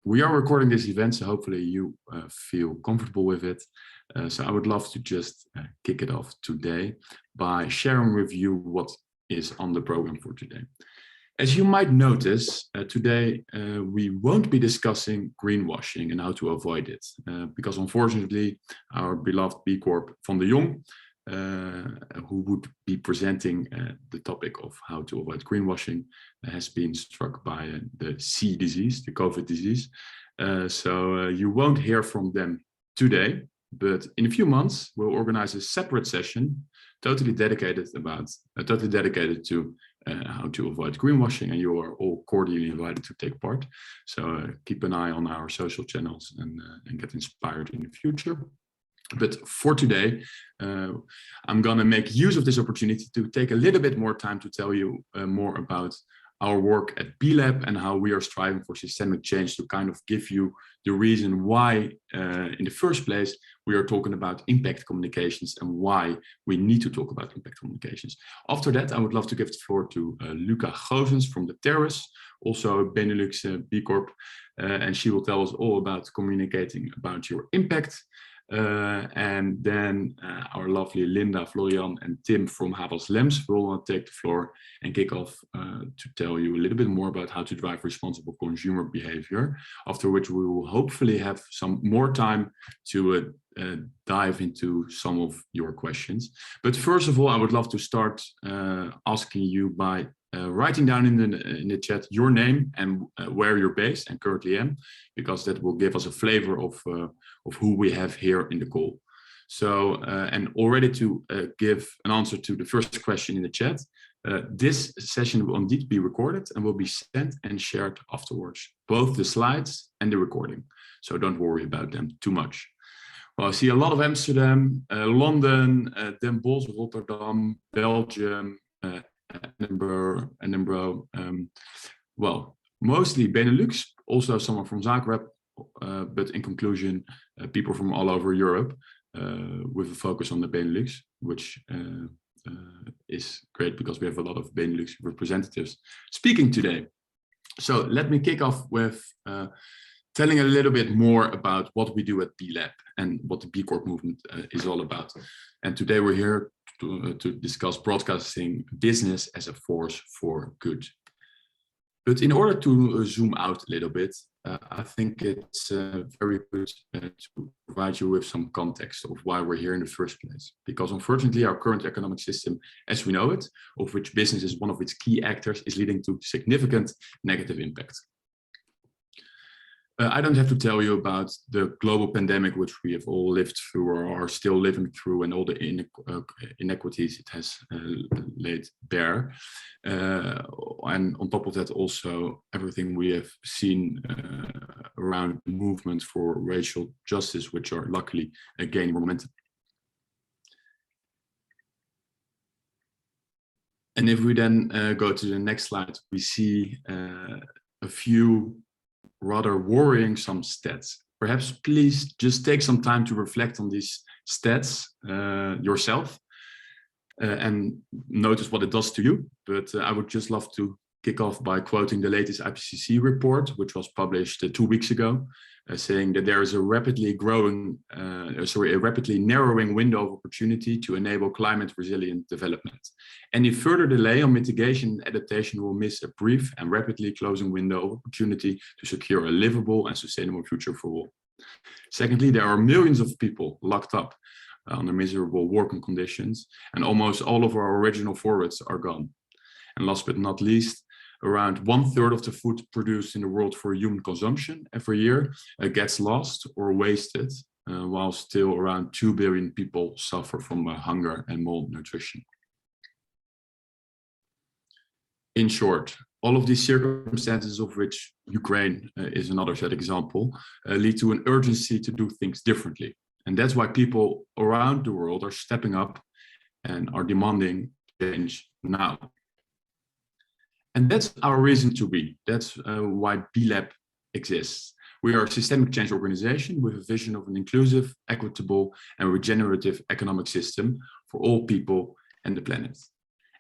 We are recording this event, so hopefully you feel comfortable with it. So I would love to just kick it off today by sharing with you what is on the program for today. As you might notice, today we won't be discussing greenwashing and how to avoid it, because unfortunately our beloved B Corp van de Jong, who would be presenting the topic of how to avoid greenwashing, has been struck by the C disease, the COVID disease. So you won't hear from them today, but in a few months we'll organize a separate session totally dedicated to how to avoid greenwashing, and you are all cordially invited to take part. So keep an eye on our social channels and get inspired in the future. But for today, I'm going to make use of this opportunity to take a little bit more time to tell you more about our work at B-Lab and how we are striving for systemic change, to kind of give you the reason why, in the first place, we are talking about impact communications and why we need to talk about impact communications. After that, I would love to give the floor to Luca Gozens from the Terrace, also a Benelux B Corp, and she will tell us all about communicating about your impact. And then our lovely Linda, Florian and Tim from Havas Lemz will take the floor and kick off to tell you a little bit more about how to drive responsible consumer behavior, after which we will hopefully have some more time to dive into some of your questions. But first of all, I would love to start asking you by writing down in the chat your name and where you're based and currently am, because that will give us a flavor of who we have here in the call. So, and already to give an answer to the first question in the chat, this session will indeed be recorded and will be sent and shared afterwards, both the slides and the recording. So don't worry about them too much. Well, I see a lot of Amsterdam, London, Den Bosch, Rotterdam, Belgium, Edinburgh, well, mostly Benelux, also someone from Zagreb, but in conclusion, people from all over Europe, with a focus on the Benelux, which is great because we have a lot of Benelux representatives speaking today. So let me kick off with telling a little bit more about what we do at B-Lab and what the B Corp movement is all about. And today we're here to discuss broadcasting business as a force for good. But in order to zoom out a little bit, I think it's very good to provide you with some context of why we're here in the first place. Because unfortunately, our current economic system, as we know it, of which business is one of its key actors, is leading to significant negative impact. I don't have to tell you about the global pandemic, which we have all lived through or are still living through, and all the inequities it has laid bare. And on top of that, also everything we have seen around movements for racial justice, which are luckily gaining momentum. And if we then go to the next slide, we see a few rather worrying some stats. Perhaps please just take some time to reflect on these stats yourself and notice what it does to you. But I would just love to kick off by quoting the latest IPCC report, which was published 2 weeks ago, saying that there is a rapidly narrowing window of opportunity to enable climate resilient development. Any further delay on mitigation and adaptation will miss a brief and rapidly closing window of opportunity to secure a livable and sustainable future for all. Secondly, there are millions of people locked up under miserable working conditions, and almost all of our original forests are gone. And last but not least, around 1/3 of the food produced in the world for human consumption every year gets lost or wasted, while still around 2 billion people suffer from hunger and malnutrition. In short, all of these circumstances, of which Ukraine is another sad example, lead to an urgency to do things differently. And that's why people around the world are stepping up and are demanding change now. And that's our reason to be. That's why B-Lab exists. We are a systemic change organization with a vision of an inclusive, equitable, and regenerative economic system for all people and the planet.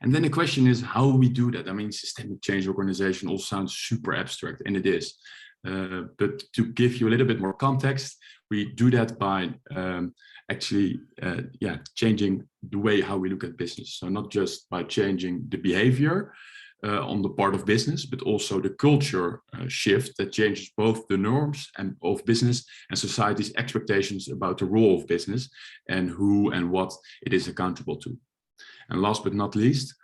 And then the question is how we do that. I mean, systemic change organization all sounds super abstract, and it is. But to give you a little bit more context, we do that by changing the way how we look at business. So not just by changing the behavior on the part of business, but also the culture shift that changes both the norms and of business and society's expectations about the role of business and who and what it is accountable to. And last but not least,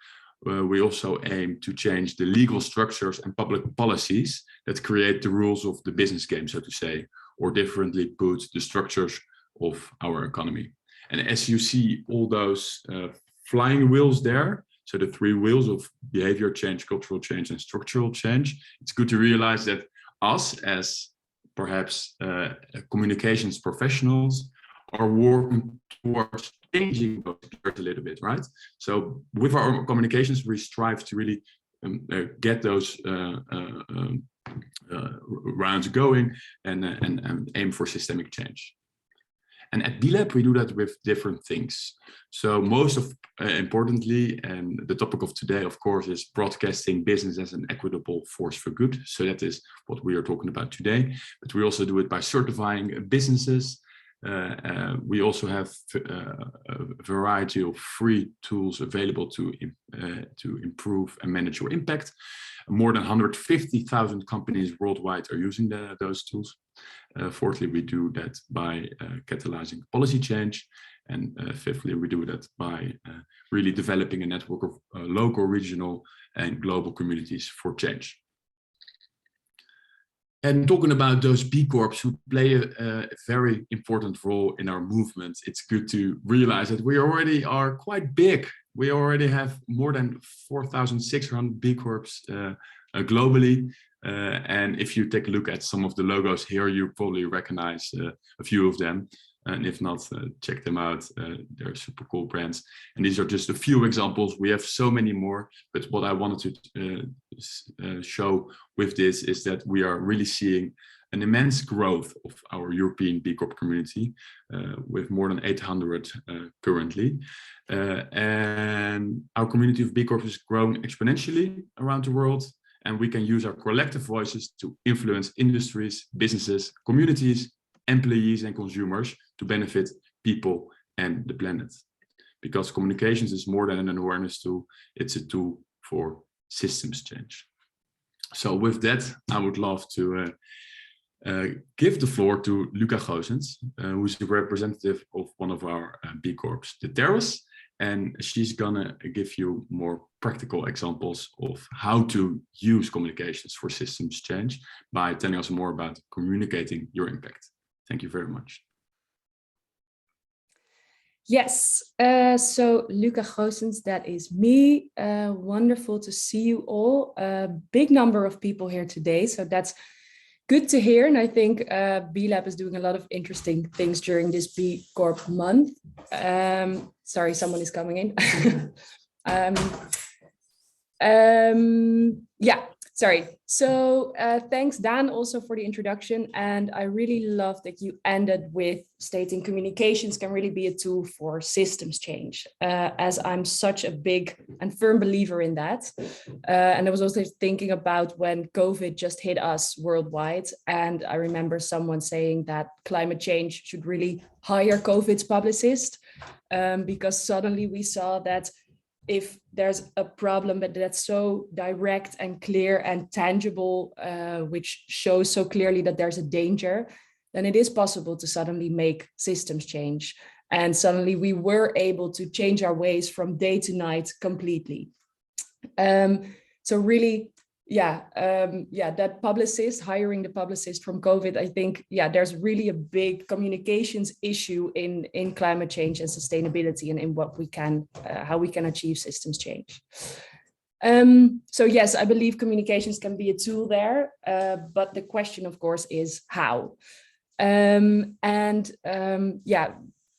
we also aim to change the legal structures and public policies that create the rules of the business game, so to say, or differently put, the structures of our economy. And as you see all those flying wheels there, so the three wheels of behavior change, cultural change, and structural change, it's good to realize that us as perhaps communications professionals are working towards changing those gears a little bit, right? So with our communications, we strive to really get those rounds going and aim for systemic change. And at B-Lab, we do that with different things. So most of, importantly, and the topic of today, of course, is broadcasting business as an equitable force for good. So that is what we are talking about today. But we also do it by certifying businesses. We also have a variety of free tools available to improve and manage your impact. More than 150,000 companies worldwide are using those tools. Fourthly, we do that by catalyzing policy change. And fifthly, we do that by really developing a network of local, regional, and global communities for change. And talking about those B Corps who play a very important role in our movement, it's good to realize that we already are quite big. We already have more than 4,600 B Corps globally. And if you take a look at some of the logos here, you probably recognize a few of them. And if not, check them out. They're super cool brands. And these are just a few examples. We have so many more. But what I wanted to show with this is that we are really seeing an immense growth of our European B Corp community with more than 800 currently. And our community of B Corp is growing exponentially around the world. And we can use our collective voices to influence industries, businesses, communities, employees, and consumers to benefit people and the planet. Because communications is more than an awareness tool, it's a tool for systems change. So with that, I would love to give the floor to Luca Goossens, who's the representative of one of our B Corps, the Terrace. And she's gonna give you more practical examples of how to use communications for systems change by telling us more about communicating your impact. Thank you very much. Yes, so Luca Goossens, that is me. Wonderful to see you all. A big number of people here today, so that's good to hear. And I think B-Lab is doing a lot of interesting things during this B Corp month. Sorry, someone is coming in. Yeah, sorry. So thanks, Dan, also for the introduction. And I really love that you ended with stating communications can really be a tool for systems change, as I'm such a big and firm believer in that. And I was also thinking about when COVID just hit us worldwide. And I remember someone saying that climate change should really hire COVID's publicist, because suddenly we saw that if there's a problem that's so direct and clear and tangible, which shows so clearly that there's a danger, then it is possible to suddenly make systems change. And suddenly we were able to change our ways from day to night completely. So really, that publicist, hiring the publicist from COVID, I think, there's really a big communications issue in climate change and sustainability and in what we can, how we can achieve systems change. So yes, I believe communications can be a tool there, but the question, of course, is how.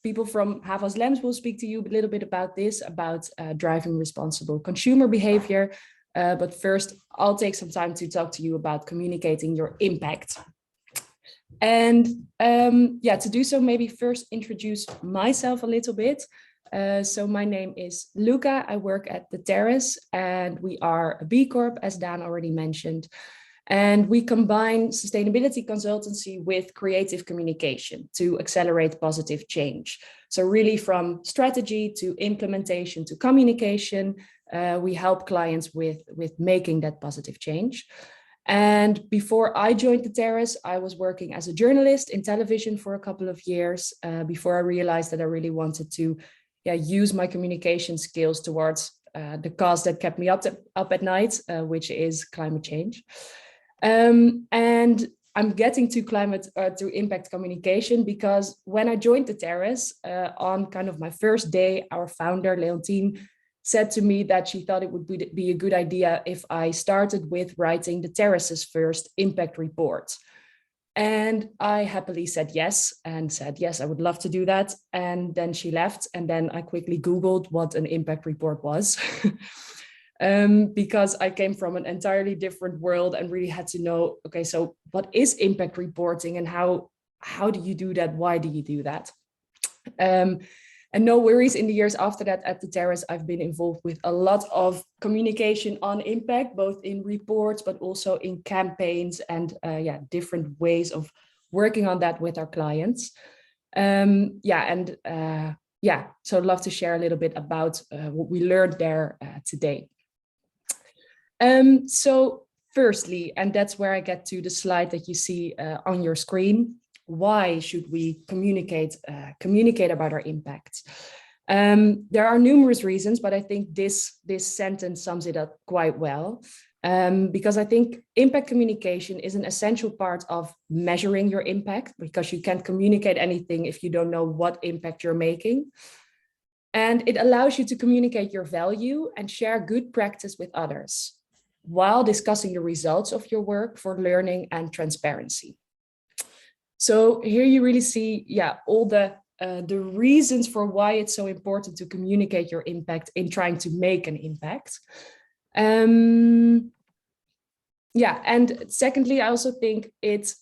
People from Havas Lemz will speak to you a little bit about this, about driving responsible consumer behavior. But first, I'll take some time to talk to you about communicating your impact. And to do so, maybe first introduce myself a little bit. So my name is Luca. I work at the Terrace, and we are a B Corp, as Dan already mentioned. And we combine sustainability consultancy with creative communication to accelerate positive change. So really from strategy to implementation to communication, we help clients with making that positive change. And before I joined the Terrace, I was working as a journalist in television for a couple of years before I realized that I really wanted to use my communication skills towards the cause that kept me up at night, which is climate change. And I'm getting to impact communication because when I joined the Terrace on kind of my first day, our founder, Leontine, said to me that she thought it would be a good idea if I started with writing the Terrace's first impact report. And I happily said yes, I would love to do that. And then she left, and then I quickly Googled what an impact report was. Because I came from an entirely different world and really had to know, okay, so what is impact reporting and how do you do that? Why do you do that? And no worries, in the years after that at the Terrace, I've been involved with a lot of communication on impact, both in reports, but also in campaigns and different ways of working on that with our clients. So I'd love to share a little bit about what we learned there today. So firstly, and that's where I get to the slide that you see on your screen, why should we communicate about our impact? There are numerous reasons, but I think this sentence sums it up quite well. Because I think impact communication is an essential part of measuring your impact, because you can't communicate anything if you don't know what impact you're making. And it allows you to communicate your value and share good practice with others, while discussing the results of your work for learning and transparency. So here you really see, all the reasons for why it's so important to communicate your impact in trying to make an impact. And secondly, I also think it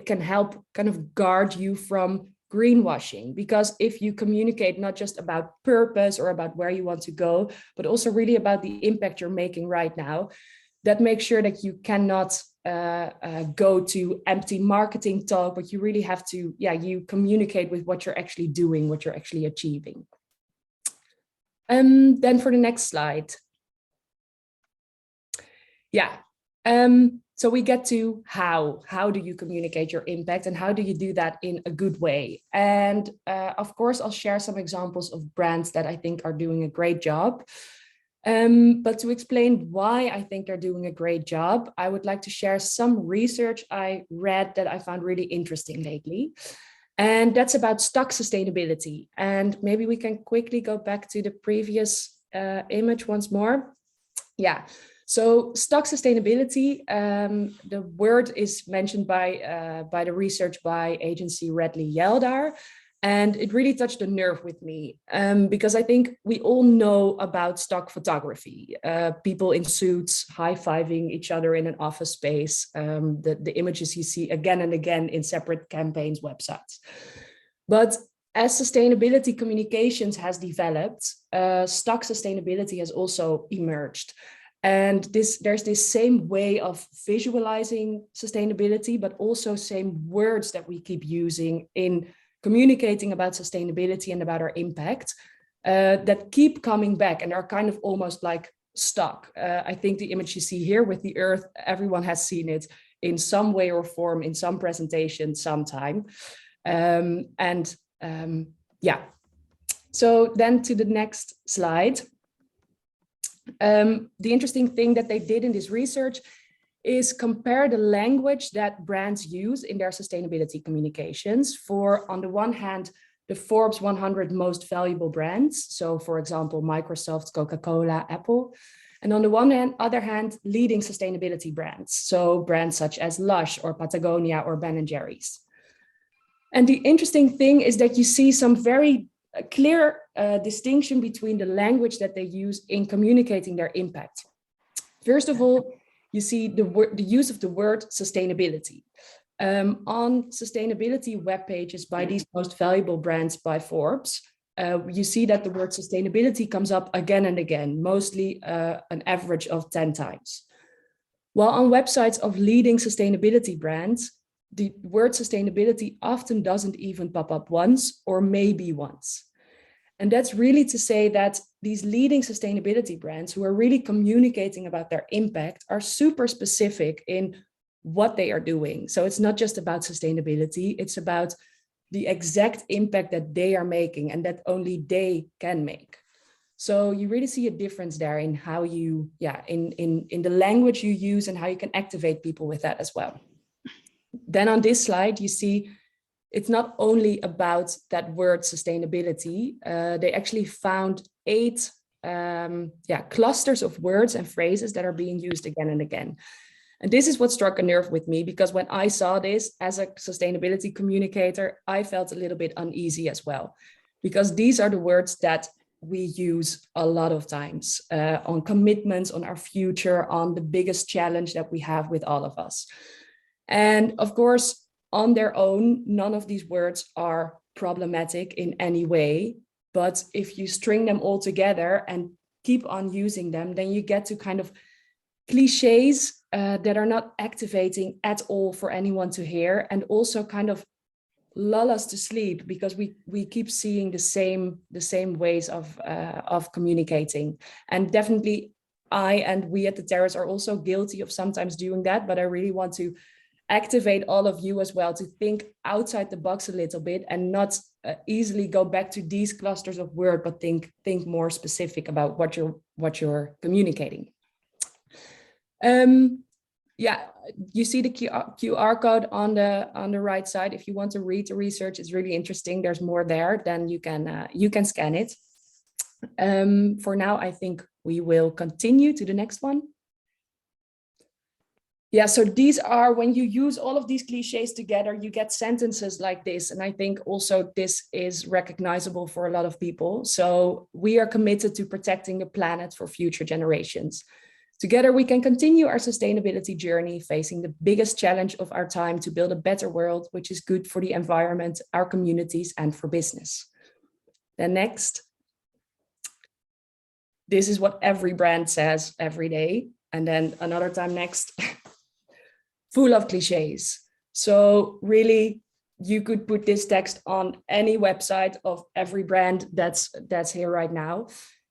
can help kind of guard you from greenwashing, because if you communicate not just about purpose or about where you want to go, but also really about the impact you're making right now, that makes sure that you cannot go to empty marketing talk, but you really have to, you communicate with what you're actually doing, what you're actually achieving. Then for the next slide. So we get to how do you communicate your impact and how do you do that in a good way? And of course, I'll share some examples of brands that I think are doing a great job. But to explain why I think they're doing a great job, I would like to share some research I read that I found really interesting lately. And that's about stock sustainability. And maybe we can quickly go back to the previous image once more. So stock sustainability, the word is mentioned by the research by agency Redley Yeldar, and it really touched a nerve with me because I think we all know about stock photography, people in suits high-fiving each other in an office space, the images you see again and again in separate campaigns, websites. But as sustainability communications has developed, stock sustainability has also emerged. And there's this same way of visualizing sustainability, but also same words that we keep using in communicating about sustainability and about our impact that keep coming back and are kind of almost like stuck. I think the image you see here with the earth, everyone has seen it in some way or form, in some presentation, sometime. So then to the next slide. The interesting thing that they did in this research is compare the language that brands use in their sustainability communications for, on the one hand, the Forbes 100 most valuable brands. So for example, Microsoft, Coca-Cola, Apple. And on the other hand, leading sustainability brands. So brands such as Lush or Patagonia or Ben & Jerry's. And the interesting thing is that you see some very clear distinction between the language that they use in communicating their impact. First of all, you see the use of the word sustainability. On sustainability web pages by these most valuable brands by Forbes, you see that the word sustainability comes up again and again, mostly an average of 10 times. While on websites of leading sustainability brands, the word sustainability often doesn't even pop up once or maybe once. And that's really to say that these leading sustainability brands who are really communicating about their impact are super specific in what they are doing. So it's not just about sustainability, it's about the exact impact that they are making and that only they can make. So you really see a difference there in how you, in the language you use and how you can activate people with that as well. Then on this slide, you see it's not only about that word sustainability. They actually found 8 clusters of words and phrases that are being used again and again. And this is what struck a nerve with me, because when I saw this as a sustainability communicator, I felt a little bit uneasy as well, because these are the words that we use a lot of times on commitments, on our future, on the biggest challenge that we have with all of us. And of course, on their own, none of these words are problematic in any way. But if you string them all together and keep on using them, then you get to kind of cliches that are not activating at all for anyone to hear, and also kind of lull us to sleep, because we keep seeing the same ways of communicating. And definitely I and we at the Terrace are also guilty of sometimes doing that, but I really want to activate all of you as well to think outside the box a little bit and not easily go back to these clusters of word, but think more specific about what you're communicating. You see the QR code on the right side. If you want to read the research, it's really interesting. There's more there, then you can scan it. For now, I think we will continue to the next one. Yeah, so these are, when you use all of these cliches together, you get sentences like this. And I think also this is recognizable for a lot of people. So we are committed to protecting the planet for future generations. Together, we can continue our sustainability journey, facing the biggest challenge of our time to build a better world, which is good for the environment, our communities, and for business. Then next. This is what every brand says every day. And then another time next. Full of cliches. So really, you could put this text on any website of every brand that's here right now.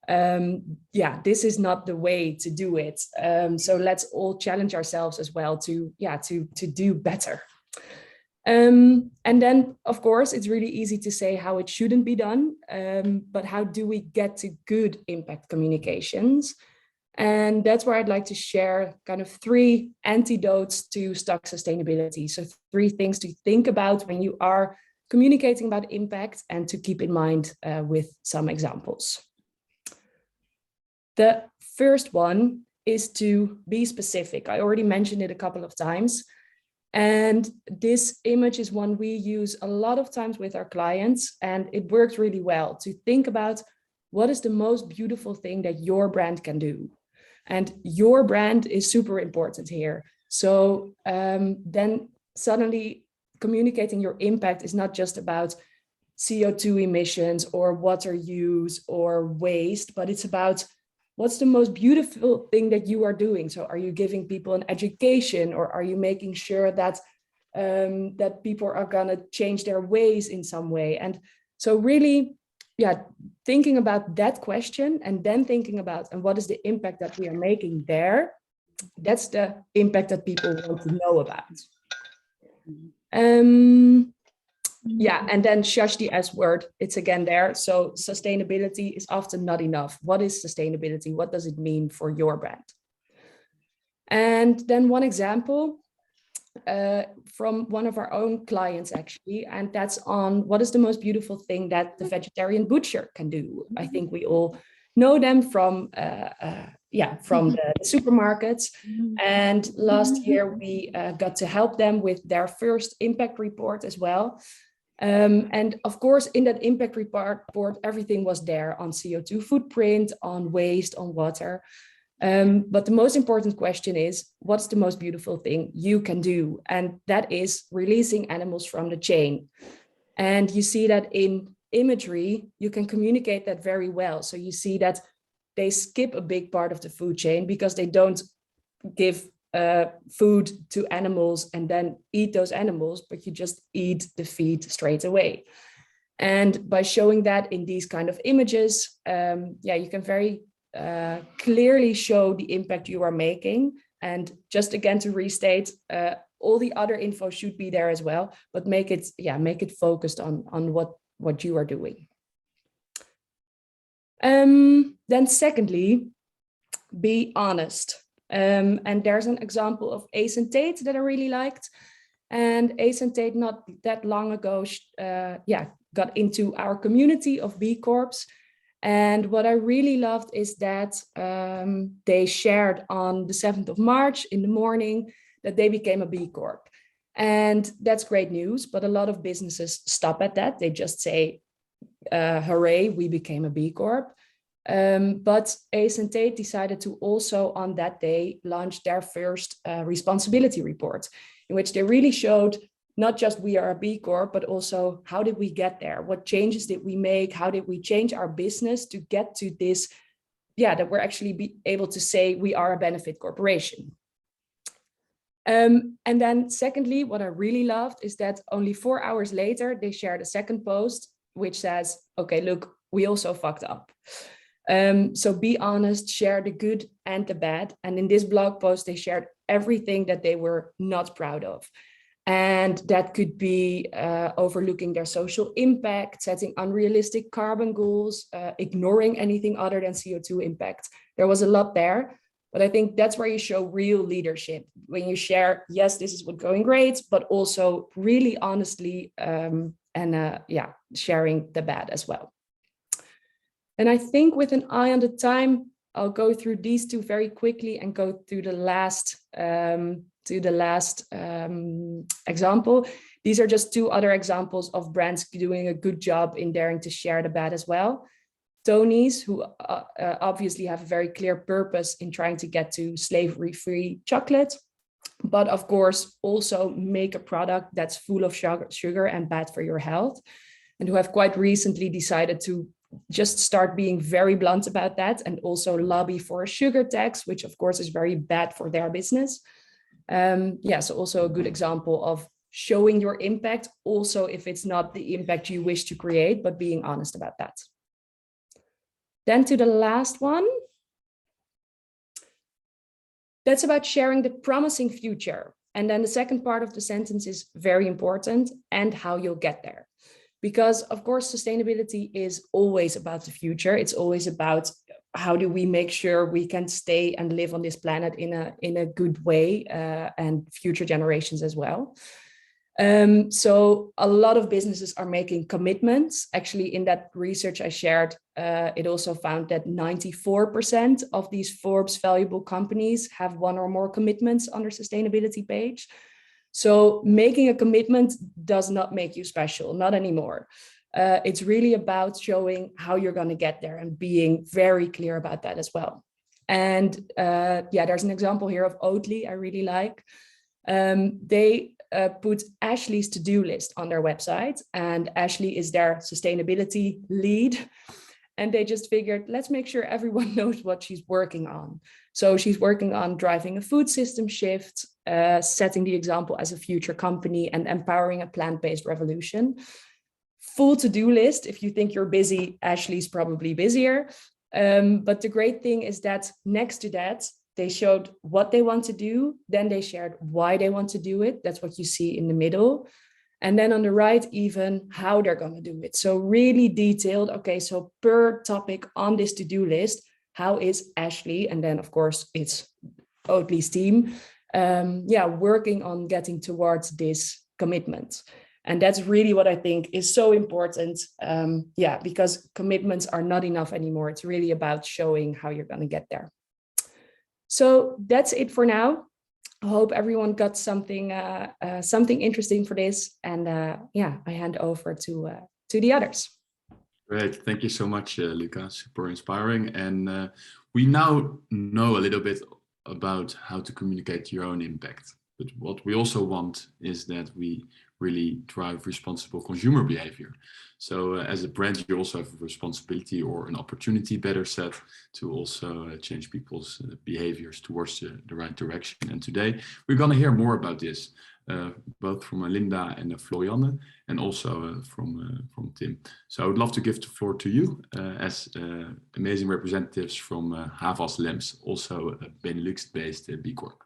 This is not the way to do it. So let's all challenge ourselves as well to do better. And then, of course, it's really easy to say how it shouldn't be done, but how do we get to good impact communications? And that's where I'd like to share kind of 3 antidotes to stuck sustainability. So 3 things to think about when you are communicating about impact and to keep in mind with some examples. The first one is to be specific. I already mentioned it a couple of times. And this image is one we use a lot of times with our clients, and it works really well to think about what is the most beautiful thing that your brand can do. And your brand is super important here. So then suddenly communicating your impact is not just about CO2 emissions or water use or waste, but it's about what's the most beautiful thing that you are doing. So are you giving people an education, or are you making sure that that people are gonna change their ways in some way? And so really, thinking about that question and then thinking about, and what is the impact that we are making there? That's the impact that people want to know about. And then shush the S word, it's again there. So sustainability is often not enough. What is sustainability? What does it mean for your brand? And then one example from one of our own clients, actually, and that's on what is the most beautiful thing that the vegetarian butcher can do. I think we all know them from the supermarkets. And last year we got to help them with their first impact report as well. And of course, in that impact report, everything was there on CO2 footprint, on waste, on water. But the most important question is, what's the most beautiful thing you can do? And that is releasing animals from the chain. And you see that in imagery, you can communicate that very well. So you see that they skip a big part of the food chain because they don't give food to animals and then eat those animals, but you just eat the feed straight away. And by showing that in these kind of images, you can very clearly show the impact you are making. And just again to restate, all the other info should be there as well, but make it focused on what you are doing. Then secondly, be honest. And there's an example of Ace and Tate that I really liked. And Ace and Tate not that long ago, got into our community of B Corps. And what I really loved is that they shared on the 7th of March in the morning that they became a B Corp. And that's great news, but a lot of businesses stop at that. They just say, hooray, we became a B Corp. But Ace and Tate decided to also on that day launch their first responsibility report, in which they really showed not just we are a B Corp, but also how did we get there? What changes did we make? How did we change our business to get to this? That we're actually be able to say we are a benefit corporation. And then secondly, what I really loved is that only 4 hours later, they shared a second post, which says, okay, look, we also fucked up. So be honest, share the good and the bad. And in this blog post, they shared everything that they were not proud of. And that could be overlooking their social impact, setting unrealistic carbon goals, ignoring anything other than CO2 impact. There was a lot there, but I think that's where you show real leadership, when you share, yes, this is what's going great, but also really honestly sharing the bad as well. And I think with an eye on the time, I'll go through these two very quickly and go through the last example. These are just two other examples of brands doing a good job in daring to share the bad as well. Tony's, who obviously have a very clear purpose in trying to get to slavery-free chocolate, but of course also make a product that's full of sugar and bad for your health, and who have quite recently decided to just start being very blunt about that and also lobby for a sugar tax, which of course is very bad for their business. So also a good example of showing your impact, also if it's not the impact you wish to create, but being honest about that. Then to the last one. That's about sharing the promising future. And then the second part of the sentence is very important, and how you'll get there. Because of course, sustainability is always about the future. It's always about how do we make sure we can stay and live on this planet in a good way, and future generations as well. So a lot of businesses are making commitments. Actually, in that research I shared, it also found that 94% of these Forbes valuable companies have one or more commitments on their sustainability page. So making a commitment does not make you special, not anymore. It's really about showing how you're going to get there and being very clear about that as well. And there's an example here of Oatly I really like. They put Ashley's to-do list on their website, and Ashley is their sustainability lead. And they just figured, let's make sure everyone knows what she's working on. So she's working on driving a food system shift, setting the example as a future company, and empowering a plant-based revolution. Full to-do list. If you think you're busy, Ashley's probably busier. But the great thing is that next to that, they showed what they want to do. Then they shared why they want to do it. That's what you see in the middle. And then on the right, even how they're going to do it. So really detailed. Okay, so per topic on this to-do list, how is Ashley, and then of course it's Oatly's team, working on getting towards this commitment. And that's really what I think is so important. Because commitments are not enough anymore. It's really about showing how you're going to get there. So that's it for now. I hope everyone got something interesting for this. And I hand over to the others. Great. Thank you so much, Luca. Super inspiring. And we now know a little bit about how to communicate your own impact. But what we also want is that we really drive responsible consumer behavior. So as a brand, you also have a responsibility, or an opportunity, better said, to also change people's behaviors towards the right direction. And today we're going to hear more about this, both from Linda and Florianne, and also from Tim. So I would love to give the floor to you as amazing representatives from Havas Lemz, also a Benelux-based B Corp.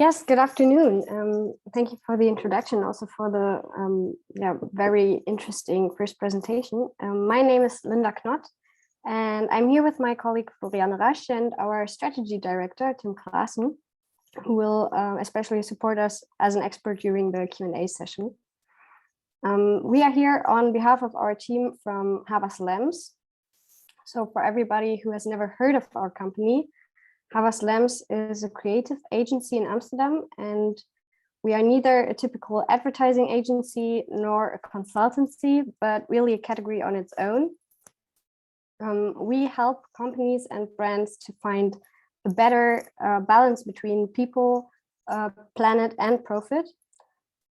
Yes, good afternoon. Thank you for the introduction, also for the very interesting first presentation. My name is Linda Knott, and I'm here with my colleague Florianne Rasch and our strategy director, Tim Klaassen, who will especially support us as an expert during the Q&A session. We are here on behalf of our team from Havas Lemz. So for everybody who has never heard of our company, Havas Lemz is a creative agency in Amsterdam, and we are neither a typical advertising agency nor a consultancy, but really a category on its own. We help companies and brands to find a better balance between people, planet, and profit,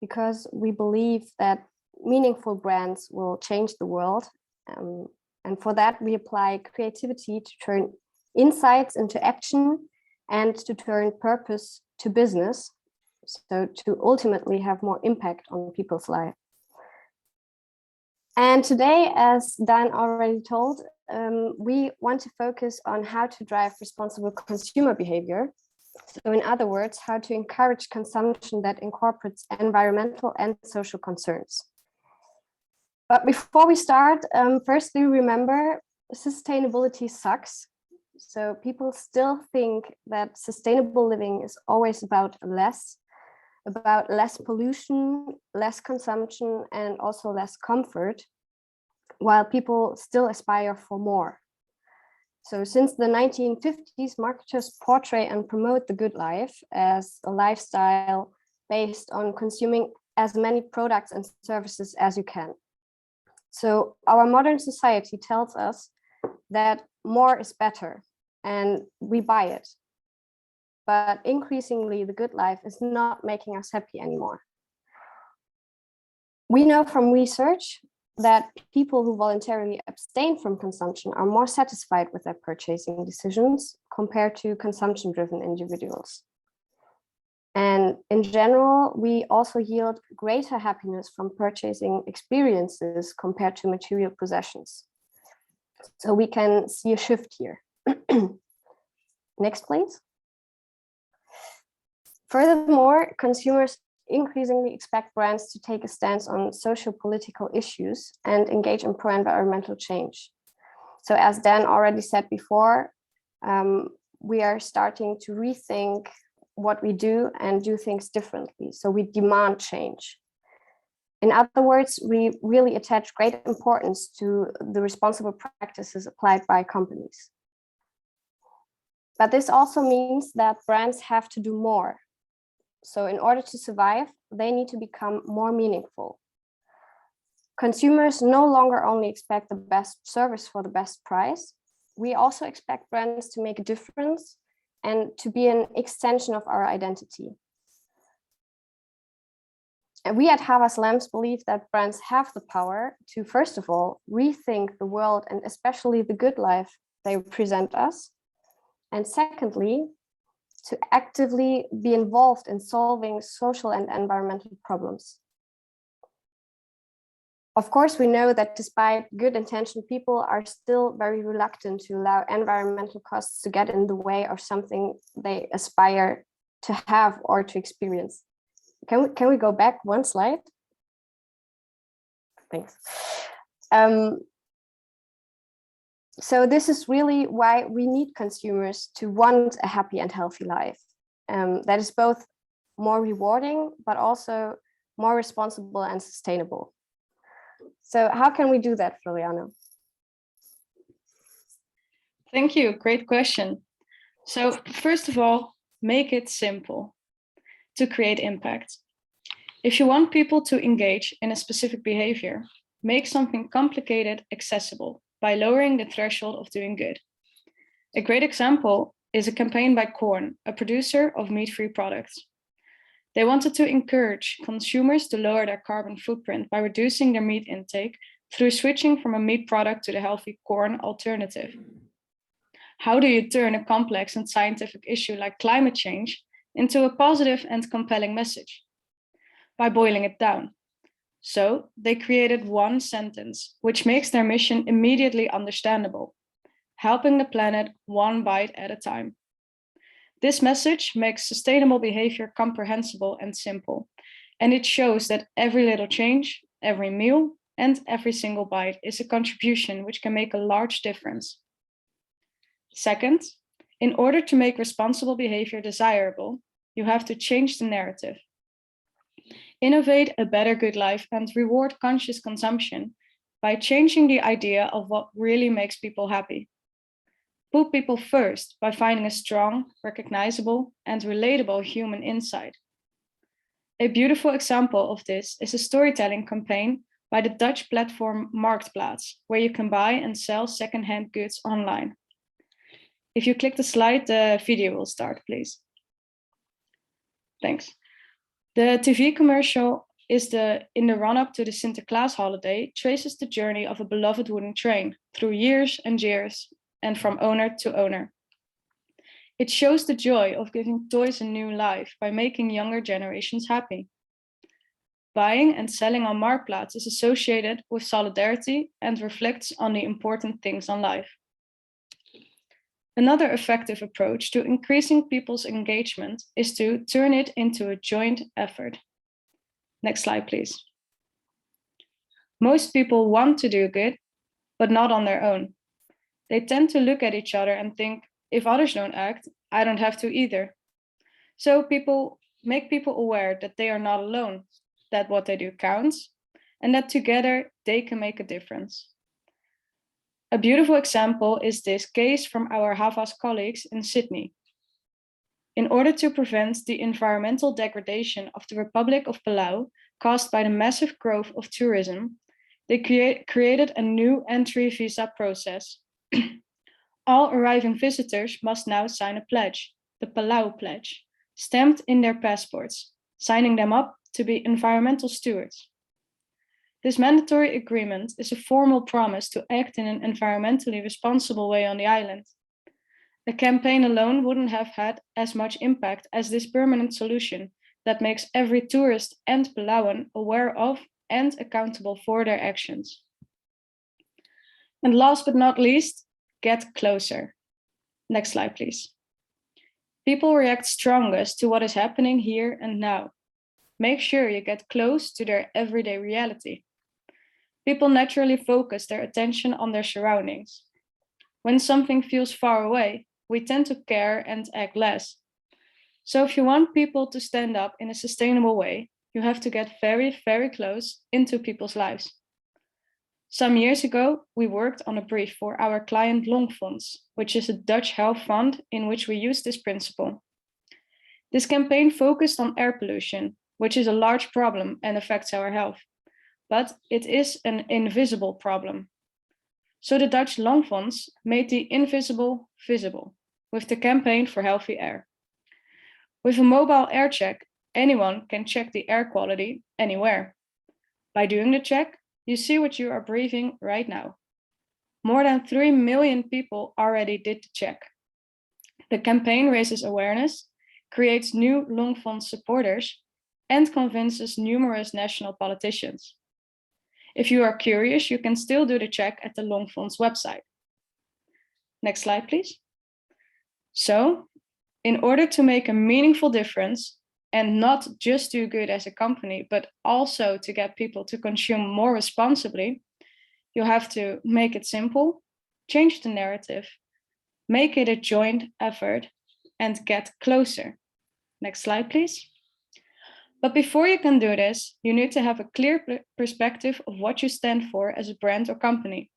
because we believe that meaningful brands will change the world. And for that, we apply creativity to turn insights into action and to turn purpose to business, so to ultimately have more impact on people's life. And today, as Dan already told, we want to focus on how to drive responsible consumer behavior. So in other words, how to encourage consumption that incorporates environmental and social concerns. But before we start, firstly, remember, sustainability sucks. So people still think that sustainable living is always about less pollution, less consumption, and also less comfort, while people still aspire for more. So since the 1950s, marketers portray and promote the good life as a lifestyle based on consuming as many products and services as you can. So our modern society tells us that more is better, and we buy it. But increasingly, the good life is not making us happy anymore. We know from research that people who voluntarily abstain from consumption are more satisfied with their purchasing decisions compared to consumption-driven individuals. And in general, we also yield greater happiness from purchasing experiences compared to material possessions. So we can see a shift here. Next, please. Furthermore, consumers increasingly expect brands to take a stance on social political issues and engage in pro-environmental change. So as Dan already said before, we are starting to rethink what we do and do things differently. So we demand change. In other words, we really attach great importance to the responsible practices applied by companies. But this also means that brands have to do more. So in order to survive, they need to become more meaningful. Consumers no longer only expect the best service for the best price. We also expect brands to make a difference and to be an extension of our identity. And we at Havas Lemz believe that brands have the power to, first of all, rethink the world and especially the good life they present us. And secondly, to actively be involved in solving social and environmental problems. Of course, we know that despite good intention, people are still very reluctant to allow environmental costs to get in the way of something they aspire to have or to experience. Can we go back one slide? Thanks. So this is really why we need consumers to want a happy and healthy life. That is both more rewarding, but also more responsible and sustainable. So how can we do that, Florianne? Thank you, great question. So first of all, make it simple to create impact. If you want people to engage in a specific behavior, make something complicated accessible by lowering the threshold of doing good. A great example is a campaign by Corn, a producer of meat-free products. They wanted to encourage consumers to lower their carbon footprint by reducing their meat intake through switching from a meat product to the healthy corn alternative. How do you turn a complex and scientific issue like climate change into a positive and compelling message? By boiling it down. So they created one sentence, which makes their mission immediately understandable: helping the planet one bite at a time. This message makes sustainable behavior comprehensible and simple, and it shows that every little change, every meal, and every single bite is a contribution which can make a large difference. Second, in order to make responsible behavior desirable, you have to change the narrative. Innovate a better good life and reward conscious consumption by changing the idea of what really makes people happy. Put people first by finding a strong, recognizable, and relatable human insight. A beautiful example of this is a storytelling campaign by the Dutch platform Marktplaats, where you can buy and sell secondhand goods online. If you click the slide, the video will start, please. Thanks. The TV commercial is in the run-up to the Sinterklaas holiday, traces the journey of a beloved wooden train through years and years and from owner to owner. It shows the joy of giving toys a new life by making younger generations happy. Buying and selling on Marktplaats is associated with solidarity and reflects on the important things in life. Another effective approach to increasing people's engagement is to turn it into a joint effort. Next slide, please. Most people want to do good, but not on their own. They tend to look at each other and think, if others don't act, I don't have to either. So people make people aware that they are not alone, that what they do counts, and that together they can make a difference. A beautiful example is this case from our Havas colleagues in Sydney. In order to prevent the environmental degradation of the Republic of Palau caused by the massive growth of tourism, they created a new entry visa process. All arriving visitors must now sign a pledge, the Palau Pledge, stamped in their passports, signing them up to be environmental stewards. This mandatory agreement is a formal promise to act in an environmentally responsible way on the island. A campaign alone wouldn't have had as much impact as this permanent solution that makes every tourist and Palauan aware of and accountable for their actions. And last but not least, get closer. Next slide, please. People react strongest to what is happening here and now. Make sure you get close to their everyday reality. People naturally focus their attention on their surroundings. When something feels far away, we tend to care and act less. So if you want people to stand up in a sustainable way, you have to get very, very close into people's lives. Some years ago, we worked on a brief for our client Longfonds, which is a Dutch health fund in which we use this principle. This campaign focused on air pollution, which is a large problem and affects our health, but it is an invisible problem. So the Dutch Longfonds made the invisible visible with the campaign for healthy air. With a mobile air check, anyone can check the air quality anywhere. By doing the check, you see what you are breathing right now. More than 3 million people already did the check. The campaign raises awareness, creates new Longfonds supporters, and convinces numerous national politicians. If you are curious, you can still do the check at the Longfonds website. Next slide, please. So, in order to make a meaningful difference, and not just do good as a company, but also to get people to consume more responsibly, you have to make it simple, change the narrative, make it a joint effort, and get closer. Next slide, please. But before you can do this, you need to have a clear perspective of what you stand for as a brand or company.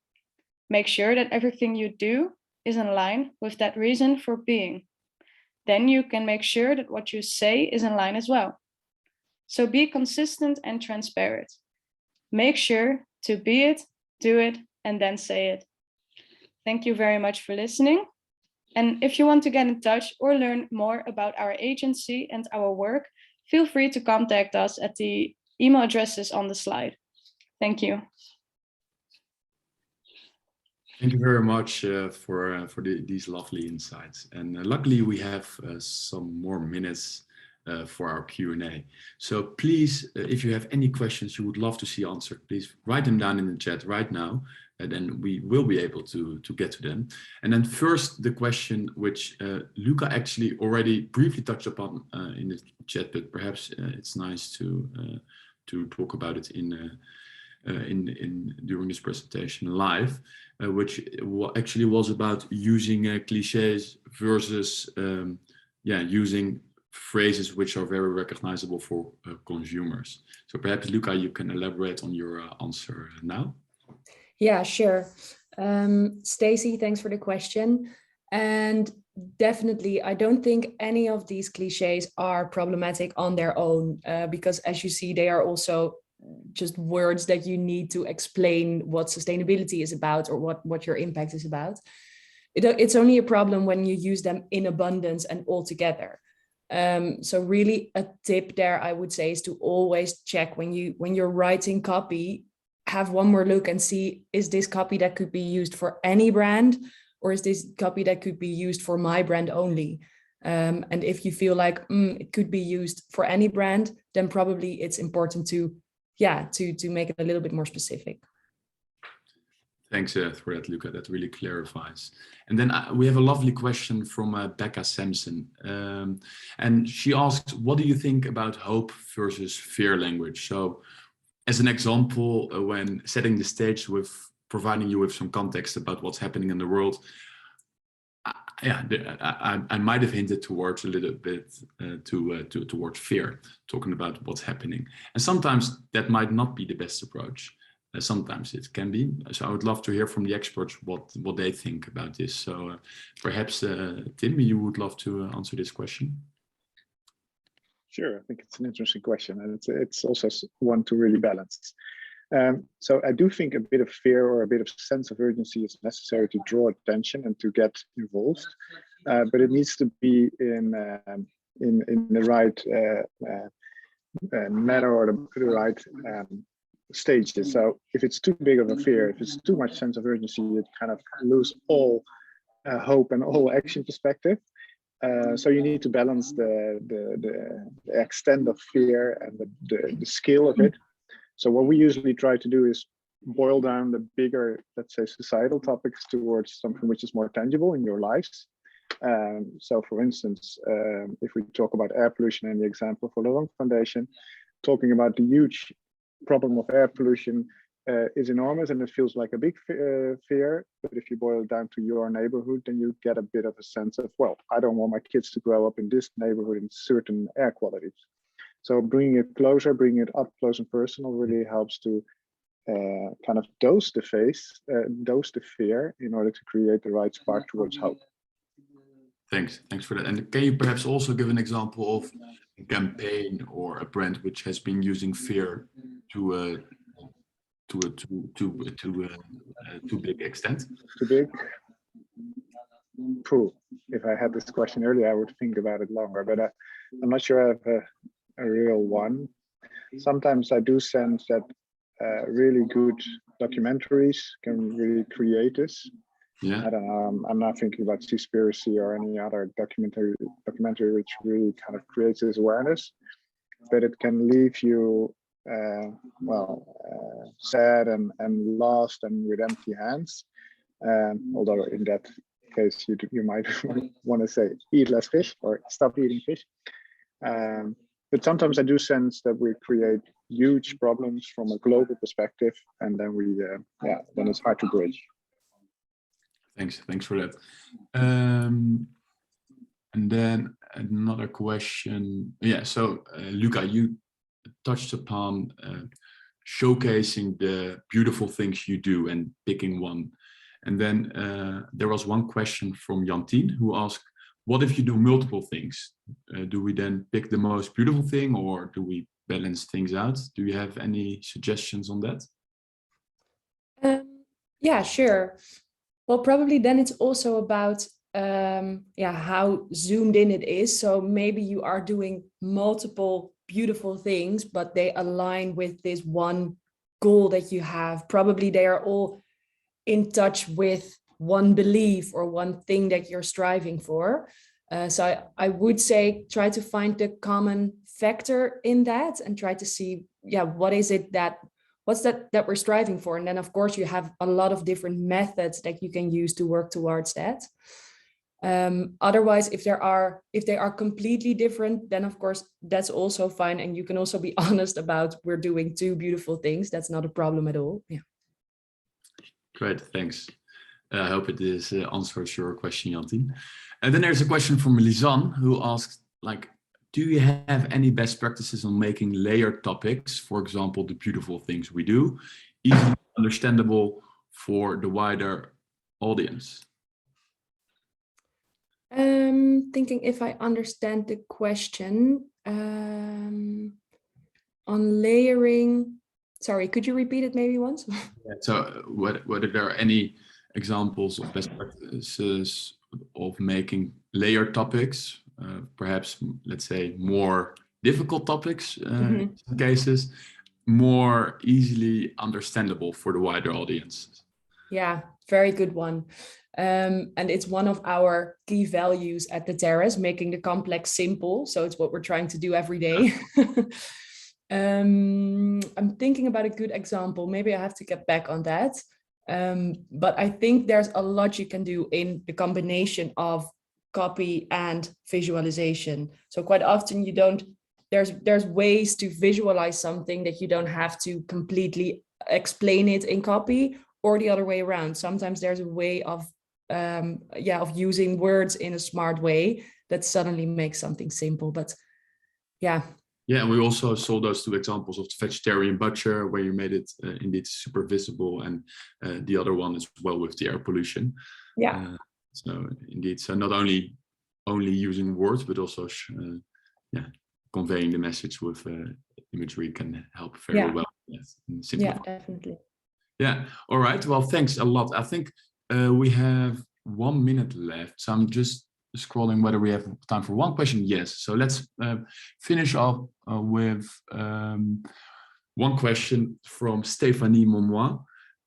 Make sure that everything you do is in line with that reason for being. Then you can make sure that what you say is in line as well. So be consistent and transparent. Make sure to be it, do it, and then say it. Thank you very much for listening. And if you want to get in touch or learn more about our agency and our work, feel free to contact us at the email addresses on the slide. Thank you. Thank you very much for these lovely insights. And luckily we have some more minutes for our Q&A. So please, if you have any questions you would love to see answered, please write them down in the chat right now, and then we will be able to get to them. And then first, the question which Luca actually already briefly touched upon in the chat, but perhaps it's nice to talk about it during this presentation live, which actually was about using cliches versus using phrases which are very recognizable for consumers. So perhaps Luca, you can elaborate on your answer now. Yeah, sure. Stacy, thanks for the question. And definitely, I don't think any of these cliches are problematic on their own, because as you see, they are also just words that you need to explain what sustainability is about or what your impact is about. It's only a problem when you use them in abundance and all together. So really a tip there, I would say, is to always check when you're writing copy, have one more look and see, is this copy that could be used for any brand, or is this copy that could be used for my brand only? And if you feel like it could be used for any brand, then probably it's important to make it a little bit more specific. Thanks for that, Luca. That really clarifies. And then we have a lovely question from Becca Sampson. And she asks, what do you think about hope versus fear language? So as an example, when setting the stage with providing you with some context about what's happening in the world, I might have hinted towards a little bit towards fear, talking about what's happening. And sometimes that might not be the best approach. Sometimes it can be. So I would love to hear from the experts what they think about this. So perhaps, Tim, you would love to answer this question. Sure, I think it's an interesting question, and it's also one to really balance. So I do think a bit of fear or a bit of sense of urgency is necessary to draw attention and to get involved, but it needs to be in the right manner or the right stages. So if it's too big of a fear, if it's too much sense of urgency, you kind of lose all hope and all action perspective. So you need to balance the extent of fear and the scale of it. So what we usually try to do is boil down the bigger, let's say, societal topics towards something which is more tangible in your lives. So for instance, if we talk about air pollution and the example for the Lung Foundation, talking about the huge problem of air pollution is enormous and it feels like a big fear. But if you boil it down to your neighborhood, then you get a bit of a sense of, well, I don't want my kids to grow up in this neighborhood in certain air qualities. So bringing it closer, bringing it up close and personal really helps to kind of dose the fear in order to create the right spark towards hope. Thanks for that. And can you perhaps also give an example of a campaign or a brand which has been using fear to a too big extent? Too big? Cool. If I had this question earlier, I would think about it longer, but I'm not sure I have a real one. Sometimes I do sense that really good documentaries can really create this. Yeah. I don't know. I'm not thinking about Seaspiracy or any other documentary which really kind of creates this awareness, but it can leave you sad and lost and with empty hands. Although in that case you might want to say eat less fish or stop eating fish. But sometimes I do sense that we create huge problems from a global perspective, and then then it's hard to bridge. Thanks for that. And then another question. Yeah, so Luca, you touched upon showcasing the beautiful things you do and picking one. And then there was one question from Jantien who asked, what if you do multiple things? Do we then pick the most beautiful thing, or do we balance things out? Do you have any suggestions on that? Yeah, sure. Well, probably then it's also about how zoomed in it is. So maybe you are doing multiple beautiful things, but they align with this one goal that you have. Probably they are all in touch with one belief or one thing that you're striving for. So I would say try to find the common factor in that and try to see, what's that we're striving for. And then of course you have a lot of different methods that you can use to work towards that. Otherwise, if they are completely different, then of course that's also fine. And you can also be honest about, we're doing two beautiful things. That's not a problem at all. Yeah. Great, thanks. I hope it is answers your question, Jantin. And then there's a question from Lisanne who asks, like, do you have any best practices on making layered topics, for example, the beautiful things we do, easily understandable for the wider audience? Thinking if I understand the question, on layering. Sorry, could you repeat it maybe once? Yeah, so whether there are any examples of best practices of making layered topics, perhaps, let's say, more difficult topics in some cases, more easily understandable for the wider audience. Yeah, very good one. And it's one of our key values at the Terrace, making the complex simple. So it's what we're trying to do every day. I'm thinking about a good example. Maybe I have to get back on that. But I think there's a lot you can do in the combination of copy and visualization. So quite often there's ways to visualize something that you don't have to completely explain it in copy, or the other way around. Sometimes there's a way of using words in a smart way that suddenly makes something simple. But yeah. Yeah, and we also saw those two examples of the vegetarian butcher, where you made it indeed super visible, and the other one as well with the air pollution. Yeah. So indeed, so not only using words, but also conveying the message with imagery can help very well. Yes, yeah, definitely. Yeah. All right. Well, thanks a lot. I think we have 1 minute left, so I'm just scrolling whether we have time for one question. Yes. So let's finish off with one question from Stéphanie Monmois,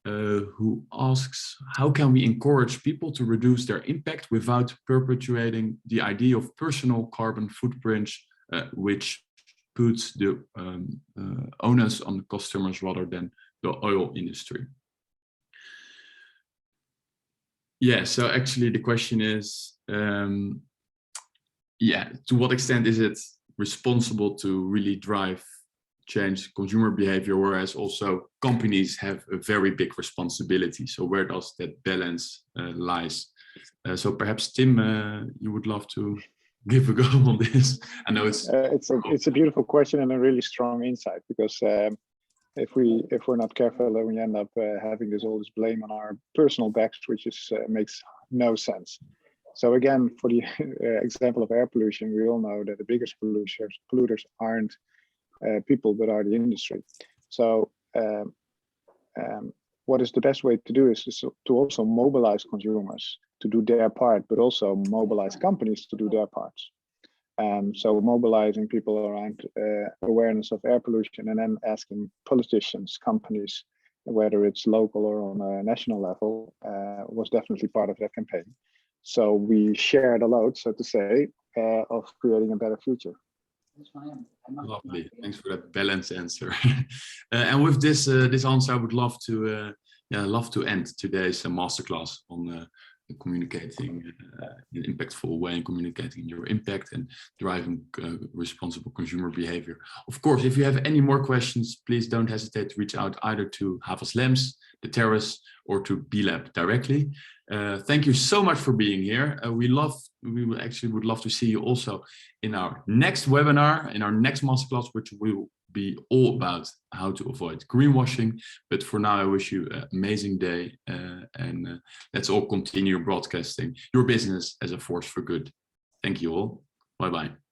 who asks, how can we encourage people to reduce their impact without perpetuating the idea of personal carbon footprints, which puts the onus on the customers rather than the oil industry? Yeah, so actually the question is, to what extent is it responsible to really drive change consumer behavior, whereas also companies have a very big responsibility? So where does that balance lies? So perhaps Tim, you would love to give a go on this. I know it's a beautiful question and a really strong insight, because if we're not careful, then we end up having all this blame on our personal backs, which makes no sense. So again, for the example of air pollution, we all know that the biggest polluters aren't people, but are the industry. So what is the best way to do is to also mobilize consumers to do their part, but also mobilize companies to do their parts. So mobilizing people around awareness of air pollution, and then asking politicians, companies, whether it's local or on a national level, was definitely part of that campaign. So we share the load, so to say, of creating a better future. Lovely, thanks for that balanced answer. And with this answer, I would love to end today's masterclass on communicating in an impactful way, and communicating your impact and driving responsible consumer behavior. Of course, if you have any more questions, please don't hesitate to reach out either to Havas Lemz, the Terrace, or to B-Lab directly. Thank you so much for being here. We would love to see you also in our next webinar, in our next masterclass, which will be all about how to avoid greenwashing. But for now, I wish you an amazing day, and let's all continue broadcasting your business as a force for good. Thank you all. Bye-bye.